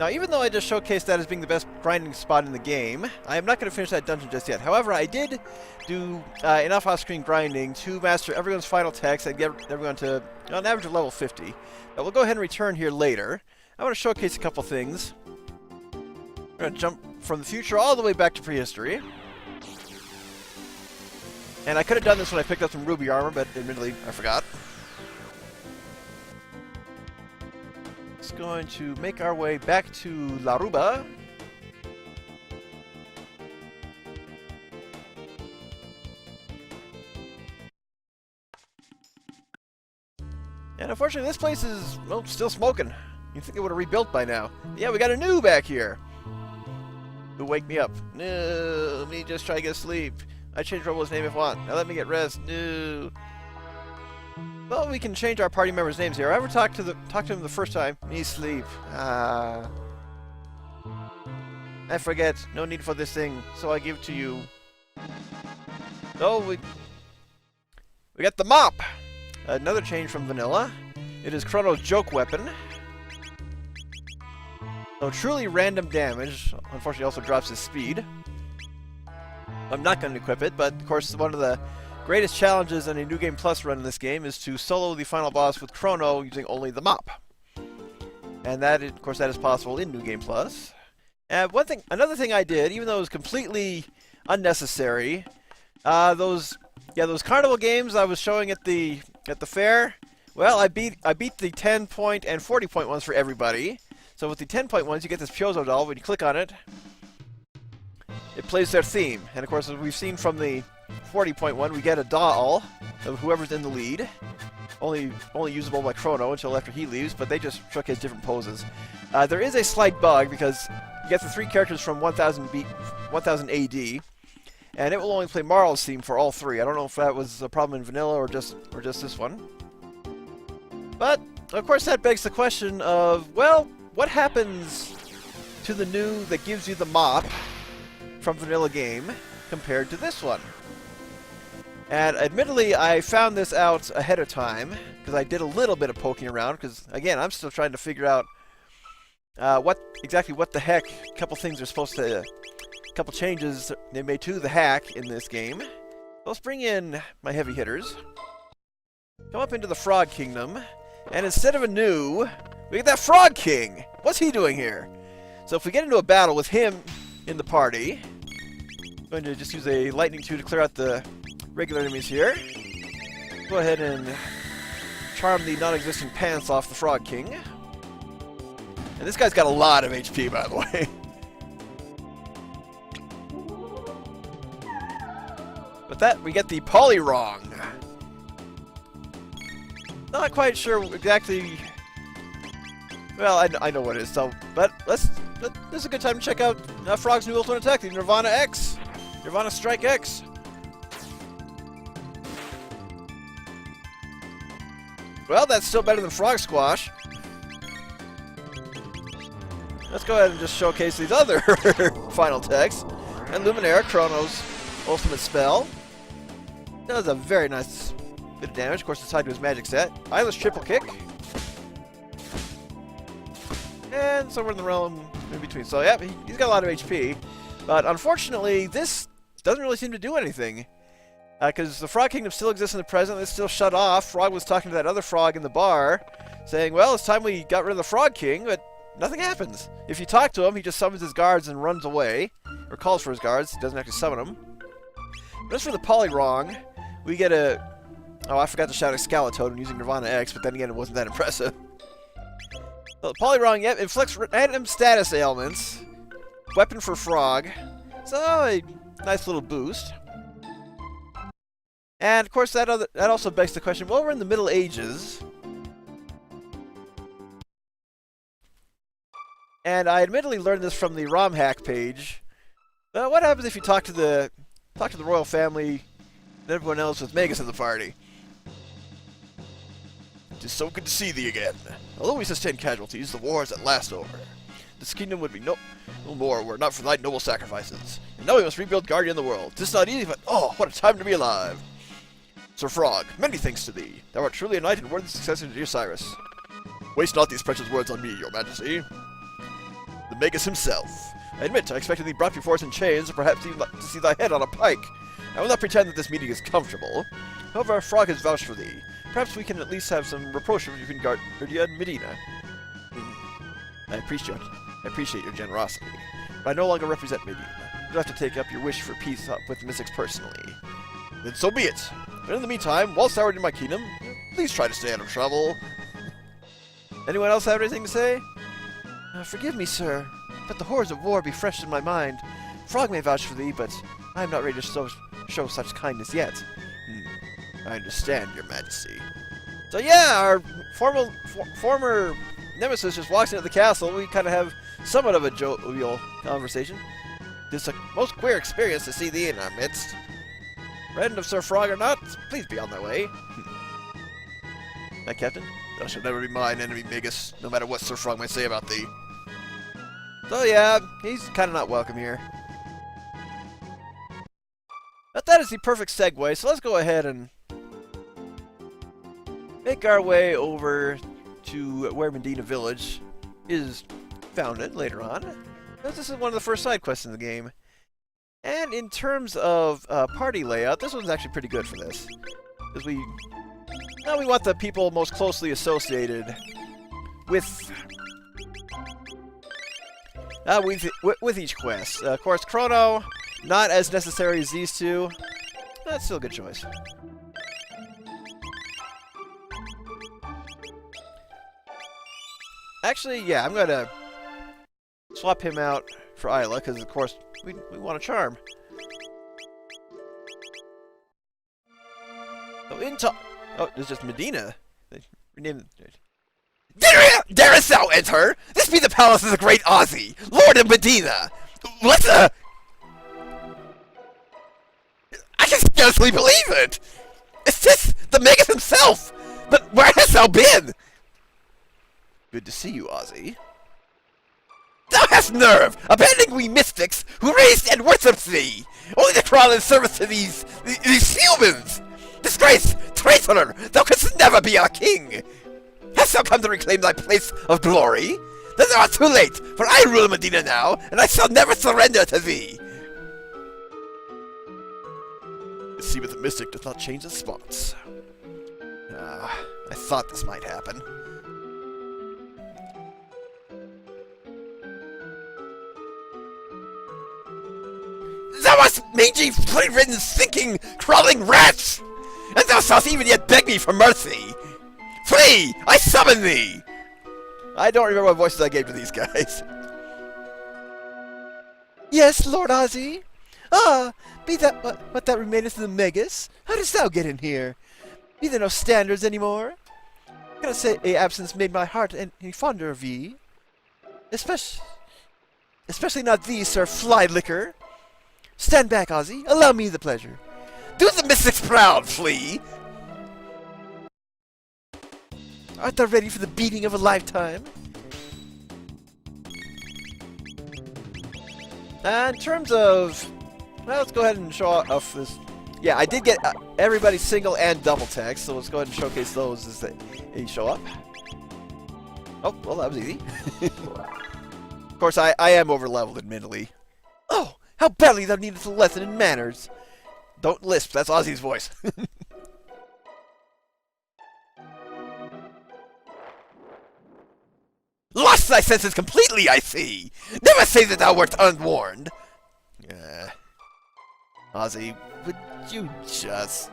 Now, even though I just showcased that as being the best grinding spot in the game, I am not going to finish that dungeon just yet. However, I did do enough off-screen grinding to master everyone's final text and get everyone to an average of level 50. But we'll go ahead and return here later. I want to showcase a couple things. We're going to jump from the future all the way back to prehistory. And I could have done this when I picked up some ruby armor, but admittedly, I forgot. Just going to make our way back to Laruba. And unfortunately, this place is, well, still smoking. You'd think it would have rebuilt by now. Yeah, we got a new back here. Who wake me up? No, let me just try to get sleep. I changed Robo's name if I want. Now let me get rest. No. Well, we can change our party members' names here. I ever talked to him the first time. Me sleep. I forget. No need for this thing, so I give to you. So we got the mop. Another change from vanilla. It is Chrono's joke weapon. So truly random damage. Unfortunately, also drops his speed. I'm not going to equip it, but of course, one of the greatest challenges in a New Game Plus run in this game is to solo the final boss with Chrono using only the mop. And that, of course, that is possible in New Game Plus. And another thing I did, even though it was completely unnecessary, those carnival games I was showing at the fair. Well, I beat the 10-point and 40-point ones for everybody. So with the 10-point ones, you get this Pyozo doll. When you click on it, it plays their theme. And of course, as we've seen from the 40-point one, we get a doll of whoever's in the lead. Only usable by Chrono until after he leaves, but they just showcase different poses. There is a slight bug because you get the 3 characters from 1000 AD, and it will only play Marl's theme for all 3. I don't know if that was a problem in vanilla or just this one. But of course, that begs the question of, well, what happens to the new that gives you the mop from vanilla game compared to this one? And admittedly, I found this out ahead of time because I did a little bit of poking around because, again, I'm still trying to figure out what the heck a couple things are supposed to, a couple changes they made to the hack in this game. Let's bring in my heavy hitters. Come up into the Frog Kingdom, and instead of a new, we get that Frog King. What's he doing here? So if we get into a battle with him in the party, I'm going to just use a lightning 2 to clear out the regular enemies here. Go ahead and charm the non-existent pants off the Frog King. And this guy's got a lot of HP, by the way. With that, we get the Polyrong. Not quite sure exactly. Well, I know what it is. So, but this is a good time to check out Frog's new ultimate attack, the Nirvana X, Nirvana Strike X. Well, that's still better than Frog Squash. Let's go ahead and just showcase these other final texts. And Luminaire, Chrono's ultimate spell. Does a very nice bit of damage. Of course, it's tied to his magic set. Eyeless triple kick. And somewhere in the realm in between. So, yeah, he's got a lot of HP. But unfortunately, this doesn't really seem to do anything. Because the Frog Kingdom still exists in the present. It's still shut off. Frog was talking to that other frog in the bar, saying, well, it's time we got rid of the Frog King, but nothing happens. If you talk to him, he just summons his guards and runs away. Or calls for his guards. Doesn't actually summon them. But as for the Polyrong, we get a... Oh, I forgot to shout at Schala Totem using Nirvana X, but then again, it wasn't that impressive. So, Polyrong, yep, inflicts random status ailments. Weapon for Frog. So, a nice little boost. And, of course, that also begs the question, well, we're in the Middle Ages. And I admittedly learned this from the ROM hack page. What happens if you talk to the royal family and everyone else with Magus in the party? It is so good to see thee again. Although we sustained casualties, the war is at last over. This kingdom would be no more were it not for thy noble sacrifices. And now we must rebuild Guardian of the world. 'Tis not easy, but oh, what a time to be alive. Sir Frog, many thanks to thee. Thou art truly a knight and worthy successor to dear Cyrus. Waste not these precious words on me, your majesty. Magus himself. I admit, I expected thee brought before us in chains, or perhaps to see thy head on a pike. I will not pretend that this meeting is comfortable. However, our frog has vouched for thee. Perhaps we can at least have some rapprochement between Guardia and Medina. I appreciate your generosity, but I no longer represent Medina. You'll have to take up your wish for peace with the Mystics personally. Then so be it. But in the meantime, while soured in my kingdom, please try to stay out of trouble. Anyone else have anything to say? Forgive me, sir, but the horrors of war be fresh in my mind. Frog may vouch for thee, but I am not ready to show such kindness yet. I understand, your majesty. So yeah, our former nemesis just walks into the castle. We kind of have somewhat of a jovial conversation. It's a most queer experience to see thee in our midst. Friend of Sir Frog or not, please be on thy way. That captain? Thou shalt never be mine enemy, Magus, no matter what Sir Frog may say about thee. So yeah, he's kind of not welcome here. But that is the perfect segue, so let's go ahead and make our way over to where Medina Village is founded later on. This is one of the first side quests in the game. And in terms of party layout, this one's actually pretty good for this. Because we want the people most closely associated with each quest. Of course, Chrono, not as necessary as these two. That's still a good choice. Actually, yeah, I'm gonna swap him out for Isla, because of course we want a charm. So it's just Medina. They renamed it. Darest thou enter? This be the palace of the great Ozzie, Lord of Medina. What the? I can scarcely believe it. It's this, the Magus himself. But where hast thou been? Good to see you, Ozzie. Thou hast nerve, abandoning we mystics who raised and worshipped thee, only to crawl in service to these humans. Disgrace, traitor, thou couldst never be our king. Hast thou come to reclaim thy place of glory? Then thou art too late, for I rule Medina now, and I shall never surrender to thee. You see, but the mystic does not change the spots. I thought this might happen. Thou art mangy, flea-ridden, stinking, crawling wretch! And thou shalt even yet beg me for mercy! Flee! I summon thee! I don't remember what voices I gave to these guys. Yes, Lord Ozzie? Ah, be that what that remaineth in the Magus? How didst thou get in here? Be there no standards anymore? I gotta say, absence made my heart any fonder of ye. Especially not thee, Sir Fly-Licker. Stand back, Ozzie. Allow me the pleasure. Do the mystics proud, flea! Art thou ready for the beating of a lifetime? In terms of... Well, let's go ahead and show off this... Yeah, I did get everybody single and double text, so let's go ahead and showcase those as they show up. Oh, well, that was easy. Of course, I am over-leveled, admittedly. Oh, how badly thou needest a lesson in manners! Don't lisp, that's Ozzie's voice. Lost thy senses completely, I see! Never say that thou wert unwarned! Ozzie, would you just...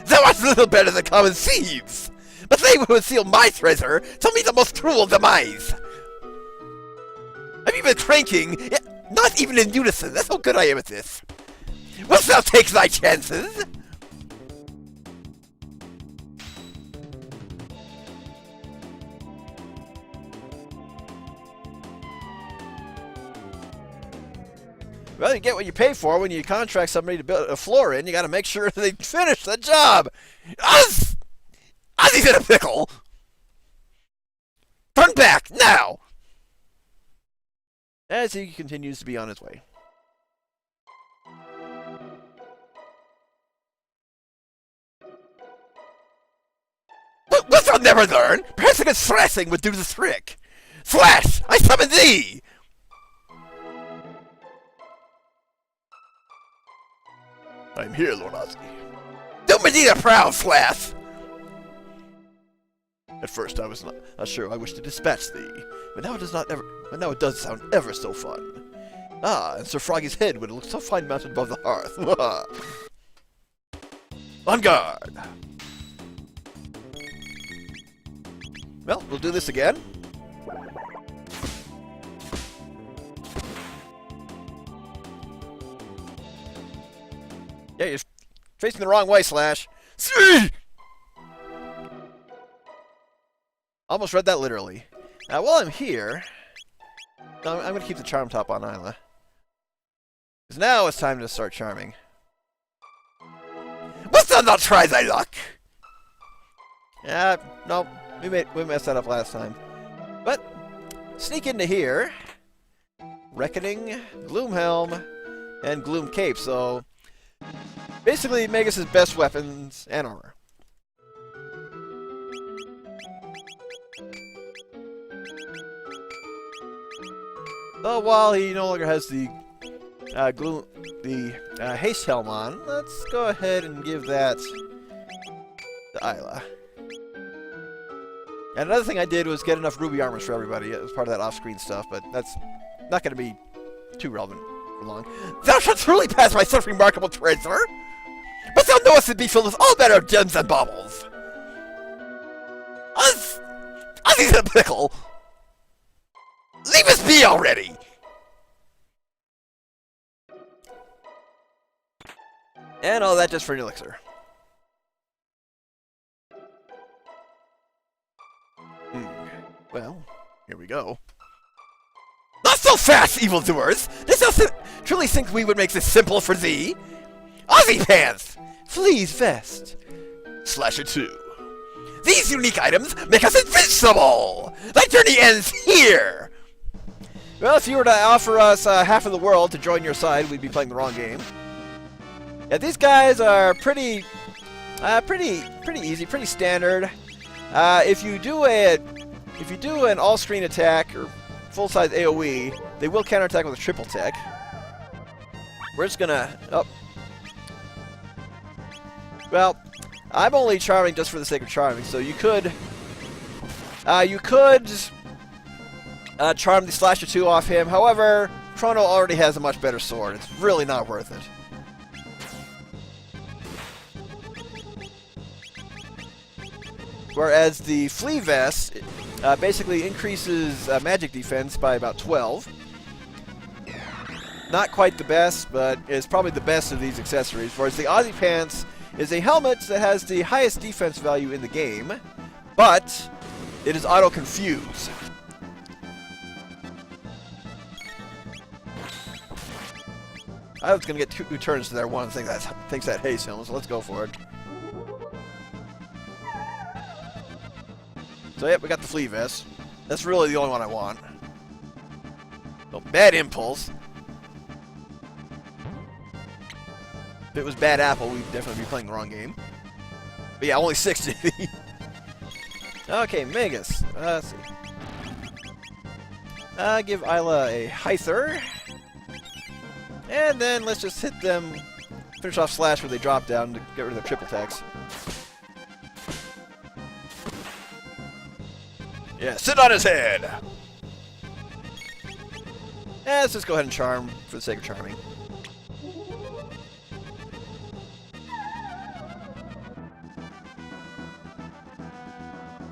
Thou art little better than common thieves! But they who would steal my treasure tell me the most cruel demise! I'm even cranking, not even in unison, that's how good I am at this! Wilt thou take thy chances? Well, you get what you pay for when you contract somebody to build a floor in. You got to make sure they finish the job. Ozzie's in a pickle. Turn back now. As he continues to be on his way. Wilt thou never learn? Perhaps a good thrashing would do the trick. Thrash! I summon thee! am here, Lord Ozzie. Do Medina proud, Slath! At first I was not sure I wished to dispatch thee, but now it does sound ever so fun. Ah, and Sir Froggy's head would look so fine mounted above the hearth. On guard! Well, we'll do this again. Yeah, you're facing the wrong way, Slash. See! Almost read that literally. Now, while I'm here, I'm going to keep the charm top on Isla. Because now it's time to start charming. Must thou not try thy luck? Yeah, no, we messed that up last time. But, sneak into here. Reckoning, Gloomhelm, and Gloom Cape, so basically Magus' best weapons and armor. So while he no longer has the haste helm on, let's go ahead and give that to Isla. And another thing I did was get enough ruby armors for everybody. It was part of that off-screen stuff, but that's not going to be too relevant for long. Thou shalt truly pass by such remarkable treasure, but thou knowest it be filled with all manner of gems and baubles. Ozzie's in a pickle. Leave us be already! And all that just for an elixir. Well, here we go. Not so fast, evildoers! Dost thou truly think we would make this simple for thee? Ozzie Pants! Flea's Vest! Slasher 2. These unique items make us invincible! Thy journey ends here! Well, if you were to offer us half of the world to join your side, we'd be playing the wrong game. Yeah, these guys are pretty easy, pretty standard. If you do an all-screen attack or full-size AOE, they will counterattack with a triple tech. We're just gonna. Oh. Well, I'm only charming just for the sake of charming, so you could charm the Slasher 2 off him. However, Chrono already has a much better sword. It's really not worth it. Whereas the Flea Vest basically increases magic defense by about 12. Not quite the best, but is probably the best of these accessories. Whereas the Ozzie Pants is a helmet that has the highest defense value in the game, but it is auto-confuse. I was going to get 2 turns to their one thing that thinks that haste him, so let's go for it. So yep, we got the Flea Vest. That's really the only one I want. So, Bad Impulse. If it was Bad Apple, we'd definitely be playing the wrong game. But yeah, only 60. Okay, Magus. Let's see. Give Isla a Hyther. And then let's just hit them, finish off Slash where they drop down to get rid of their triple attacks. Yeah, sit on his head! And let's just go ahead and charm for the sake of charming.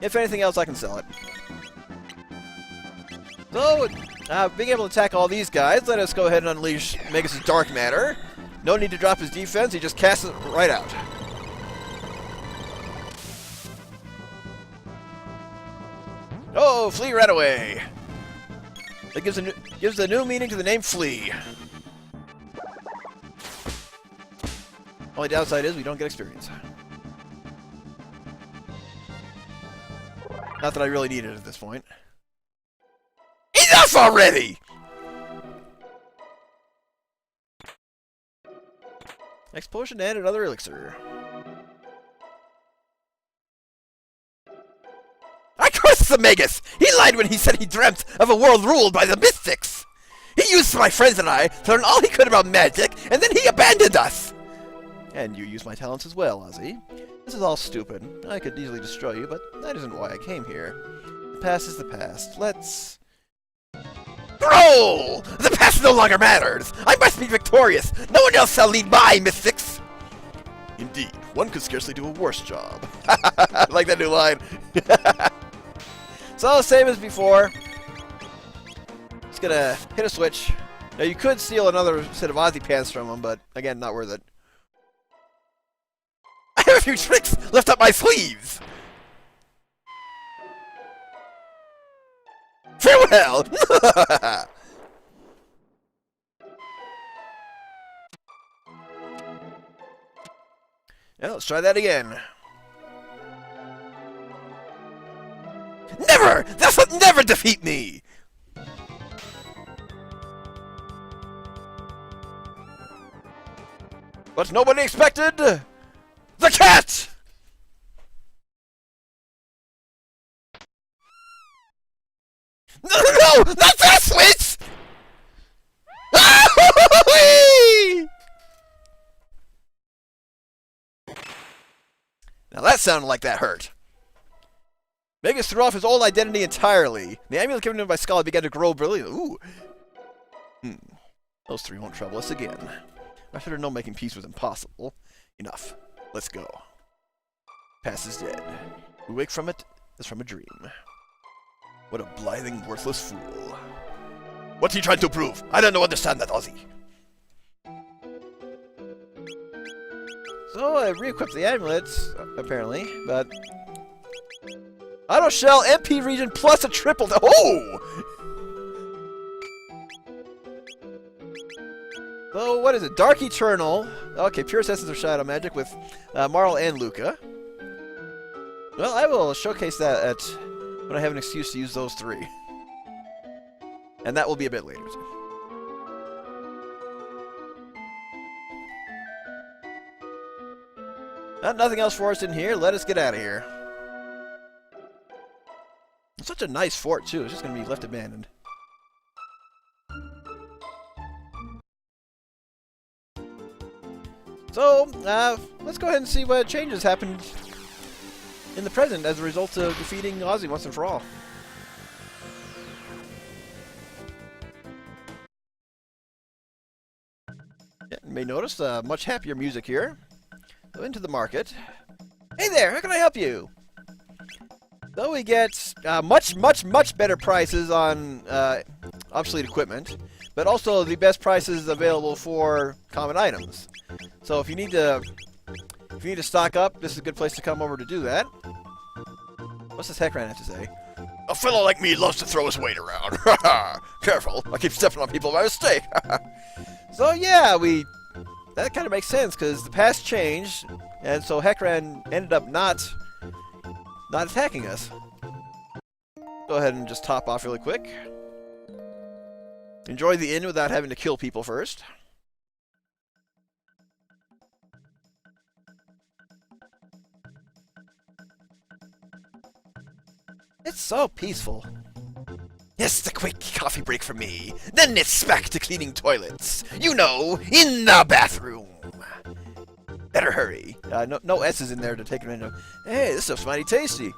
If anything else, I can sell it. So, being able to attack all these guys, let us go ahead and unleash Magus' Dark Matter. No need to drop his defense, he just casts it right out. Oh, Flea ran away! That gives a new meaning to the name Flea. Only downside is we don't get experience. Not that I really need it at this point. Enough already! Next potion and another elixir. I curse the Magus! He lied when he said he dreamt of a world ruled by the mystics! He used my friends and I to learn all he could about magic, and then he abandoned us! And you use my talents as well, Ozzie. This is all stupid. I could easily destroy you, but that isn't why I came here. The past is the past. Let's... Roll! The past no longer matters! I must be victorious! No one else shall lead my mystics! Indeed, one could scarcely do a worse job. I like that new line. So, same as before. Just gonna hit a switch. Now, you could steal another set of Ozzie pants from him, but again, not worth it. I have a few tricks left up my sleeves! Farewell! Yeah, let's try that again. Never! Thou shalt never defeat me! What nobody expected? The cat! No! Not that switch! Now that sounded like that hurt. Magus threw off his old identity entirely. The amulet given to him by Schala began to grow brilliantly. Ooh. Those three won't trouble us again. I should have known making peace was impossible. Enough. Let's go. Past is dead. We wake from it as from a dream. What a blithing, worthless fool. What's he trying to prove? I don't understand that, Ozzie. So I re-equipped the amulets, apparently, but... Auto Shell, MP region, plus a triple... Oh! So, what is it? Dark Eternal. Okay, Pure Essence of Shadow Magic with Marl and Luca. Well, I will showcase that when I have an excuse to use those three. And that will be a bit later. Nothing else for us in here. Let us get out of here. It's such a nice fort, too. It's just going to be left abandoned. So, let's go ahead and see what changes happened in the present as a result of defeating Ozzie once and for all. Yeah, you may notice much happier music here. So into the market. Hey there, how can I help you? So we get much better prices on obsolete equipment, but also the best prices available for common items. So if you need to stock up, this is a good place to come over to do that. What's this Heckran have to say? A fellow like me loves to throw his weight around. Careful, I keep stepping on people by mistake. So yeah, that kind of makes sense because the past changed, and so Heckran ended up not attacking us. Go ahead and just top off really quick. Enjoy the inn without having to kill people first. It's so peaceful. Just a quick coffee break for me. Then it's back to cleaning toilets. You know, in the bathroom. Better hurry. No S's in there to take advantage of. Hey, this stuff's mighty tasty.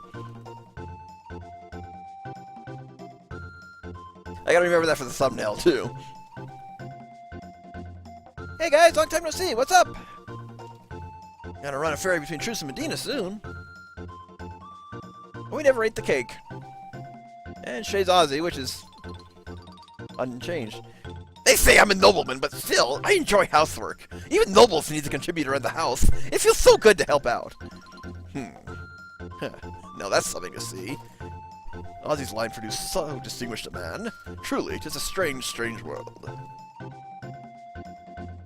I gotta remember that for the thumbnail, too. Hey guys, long time no see. What's up? Gotta run a ferry between Truce and Medina soon. We never ate the cake. And Shay's Ozzie, which is unchanged. They say I'm a nobleman, but still, I enjoy housework. Even nobles need to contribute around the house. It feels so good to help out. Now that's something to see. Ozzie's line produced so distinguished a man. Truly, 'tis a strange, strange world.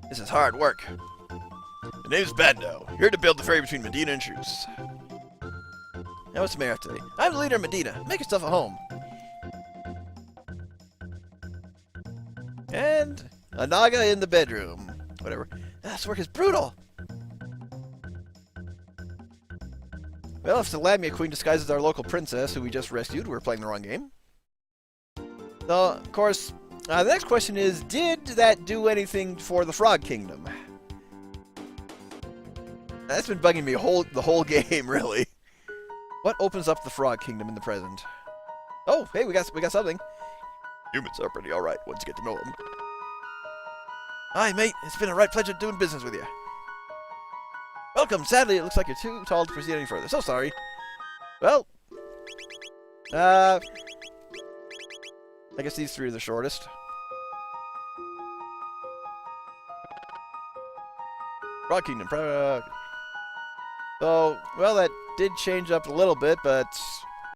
This is hard work. The name's Bando. Here to build the ferry between Medina and Truce. Now what's the mayor today? I'm the leader of Medina. Make yourself at home. And a Naga in the bedroom. Whatever. This work is brutal. Well, if the Lamia Queen disguises our local princess, who we just rescued, we're playing the wrong game. So, of course, the next question is, did that do anything for the Frog Kingdom? That's been bugging me the whole game, really. What opens up the Frog Kingdom in the present? Oh, hey, we got something. Humans are pretty alright once you get to know them. Hi, mate. It's been a right pleasure doing business with you. Welcome. Sadly, it looks like you're too tall to proceed any further. So sorry. Well, I guess these three are the shortest. Frog Kingdom. So, well, that did change up a little bit, but